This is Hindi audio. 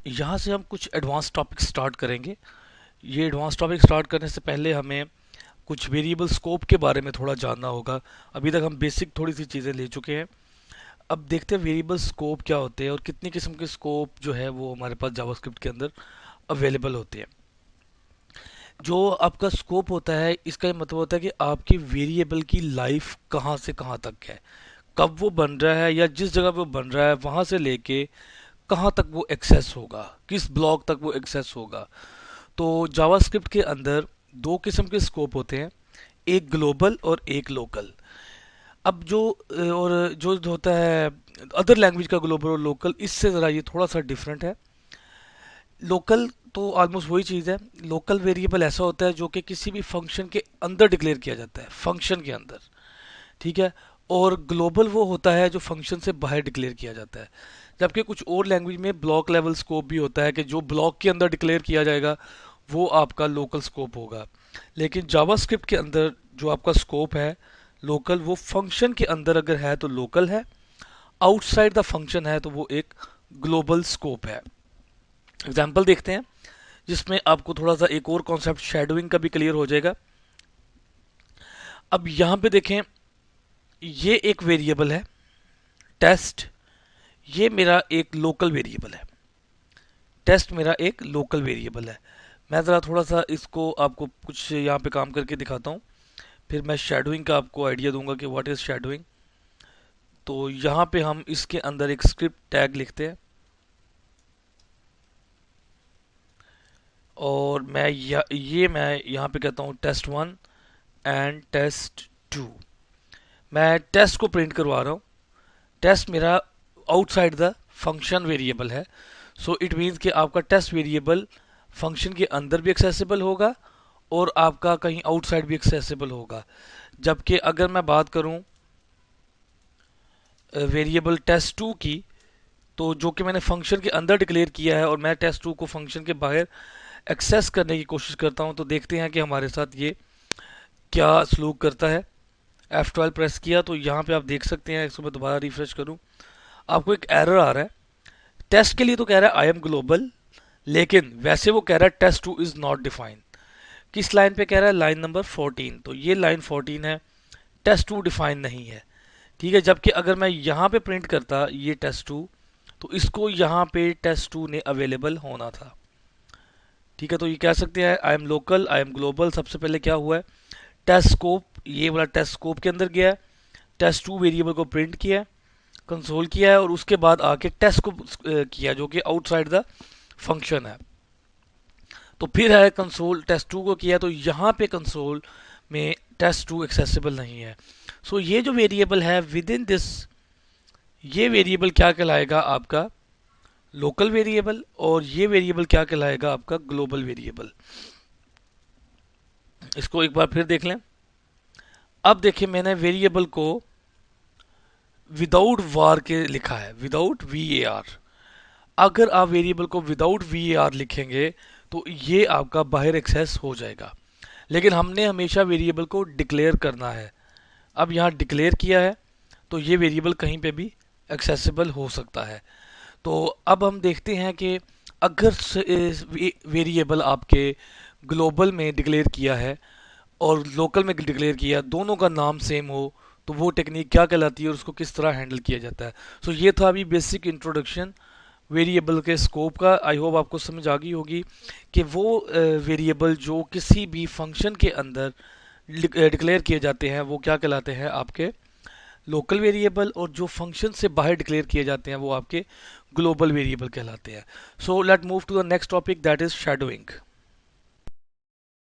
यहाँ से हम कुछ एडवांस टॉपिक स्टार्ट करेंगे। ये एडवांस टॉपिक स्टार्ट करने से पहले हमें कुछ वेरिएबल स्कोप के बारे में थोड़ा जानना होगा। अभी तक हम बेसिक थोड़ी सी चीज़ें ले चुके हैं। अब देखते हैं वेरिएबल स्कोप क्या होते हैं और कितनी किस्म के स्कोप जो है वो हमारे पास जावास्क्रिप्ट के अंदर अवेलेबल होते हैं। जो आपका स्कोप होता है, इसका ये मतलब होता है कि आपकी वेरिएबल की लाइफ कहाँ से कहाँ तक है, कब वो बन रहा है या जिस जगह पे वो बन रहा है वहां से लेके कहाँ तक वो एक्सेस होगा, किस ब्लॉक तक वो एक्सेस होगा। तो जावास्क्रिप्ट के अंदर दो किस्म के स्कोप होते हैं, एक ग्लोबल और एक लोकल। अब जो और जो होता है अदर लैंग्वेज का ग्लोबल और लोकल, इससे ज़रा ये थोड़ा सा डिफरेंट है। लोकल तो ऑलमोस्ट वही चीज़ है। लोकल वेरिएबल ऐसा होता है जो कि किसी भी फंक्शन के अंदर डिक्लेयर किया जाता है, फंक्शन के अंदर। ठीक है। और ग्लोबल वो होता है जो फंक्शन से बाहर डिक्लेयर किया जाता है। जबकि कुछ और लैंग्वेज में ब्लॉक लेवल स्कोप भी होता है कि जो ब्लॉक के अंदर डिक्लेयर किया जाएगा वो आपका लोकल स्कोप होगा। लेकिन जावास्क्रिप्ट के अंदर जो आपका स्कोप है लोकल, वो फंक्शन के अंदर अगर है तो लोकल है, आउटसाइड द फंक्शन है तो वो एक ग्लोबल स्कोप है। एग्जाम्पल देखते हैं जिसमें आपको थोड़ा सा एक और कॉन्सेप्ट शेडोइंग का भी क्लियर हो जाएगा। अब यहाँ पे देखें, ये एक वेरिएबल है टेस्ट, ये मेरा एक लोकल वेरिएबल है। टेस्ट मेरा एक लोकल वेरिएबल है। मैं ज़रा थोड़ा सा इसको आपको कुछ यहाँ पे काम करके दिखाता हूँ, फिर मैं शेडोइंग का आपको आइडिया दूंगा कि व्हाट इज़ शेडोइंग। तो यहाँ पे हम इसके अंदर एक स्क्रिप्ट टैग लिखते हैं और मैं यहाँ पे कहता हूँ test one and test two. मैं टेस्ट को प्रिंट करवा रहा हूँ। टेस्ट मेरा आउटसाइड द फंक्शन वेरिएबल है। सो इट मीन्स कि आपका टेस्ट वेरिएबल फंक्शन के अंदर भी एक्सेसिबल होगा और आपका कहीं आउटसाइड भी एक्सेसिबल होगा। जबकि अगर मैं बात करूं वेरिएबल टेस्ट टू की, तो जो कि मैंने फंक्शन के अंदर डिक्लेयर किया है और मैं टेस्ट टू को फंक्शन के बाहर एक्सेस करने की कोशिश करता हूं, तो देखते हैं कि हमारे साथ ये क्या सलूक करता है। F12 प्रेस किया तो यहाँ पे आप देख सकते हैं, इसको मैं दोबारा रिफ्रेश करूं, आपको एक एरर आ रहा है। टेस्ट के लिए तो कह रहा है आई एम ग्लोबल, लेकिन वैसे वो कह रहा है test two is not defined. किस लाइन पे कह रहा है? Line number 14। तो ये लाइन 14 है, टेस्ट टू डिफाइन नहीं है। ठीक है। जबकि अगर मैं यहाँ पे प्रिंट करता ये टेस्ट टू, तो इसको यहाँ पे टेस्ट टू ने अवेलेबल होना था। ठीक है। तो ये कह सकते हैं I am local, I am global. सबसे पहले क्या हुआ है, टेस्ट स्कोप, ये वाला टेस्ट स्कोप के अंदर गया है, टेस्ट टू वेरिएबल को प्रिंट किया है, कंसोल किया है और उसके बाद आके टेस्ट को किया जो कि आउटसाइड द फंक्शन है। तो फिर है कंसोल टेस्ट टू को किया, तो यहाँ पे कंसोल में टेस्ट टू एक्सेसिबल नहीं है। सो ये जो वेरिएबल है विद इन दिस, ये वेरिएबल क्या कहलाएगा? आपका लोकल वेरिएबल। और ये वेरिएबल क्या कहलाएगा? आपका ग्लोबल वेरिएबल। इसको एक बार फिर देख लें। अब देखिए मैंने वेरिएबल को विदाउट वार के लिखा है, विदाउट वी ए आर। अगर आप वेरिएबल को विदाउट वी ए आर लिखेंगे तो ये आपका बाहर एक्सेस हो जाएगा। लेकिन हमने हमेशा वेरिएबल को डिक्लेयर करना है। अब यहाँ डिक्लेयर किया है तो ये वेरिएबल कहीं पे भी एक्सेसिबल हो सकता है। तो अब हम देखते हैं कि अगर वेरिएबल आपके ग्लोबल में डिक्लेयर किया है और लोकल में डिक्लेयर किया, दोनों का नाम सेम हो, तो वो टेक्निक क्या कहलाती है और उसको किस तरह हैंडल किया जाता है। सो ये था अभी बेसिक इंट्रोडक्शन वेरिएबल के स्कोप का। आई होप आपको समझ आ गई होगी कि वो वेरिएबल जो किसी भी फंक्शन के अंदर डिक्लेयर किए जाते हैं वो क्या कहलाते हैं? आपके लोकल वेरिएबल। और जो फंक्शन से बाहर डिक्लेयर किए जाते हैं वो आपके ग्लोबल वेरिएबल कहलाते हैं। So let move to the next topic, that is shadowing.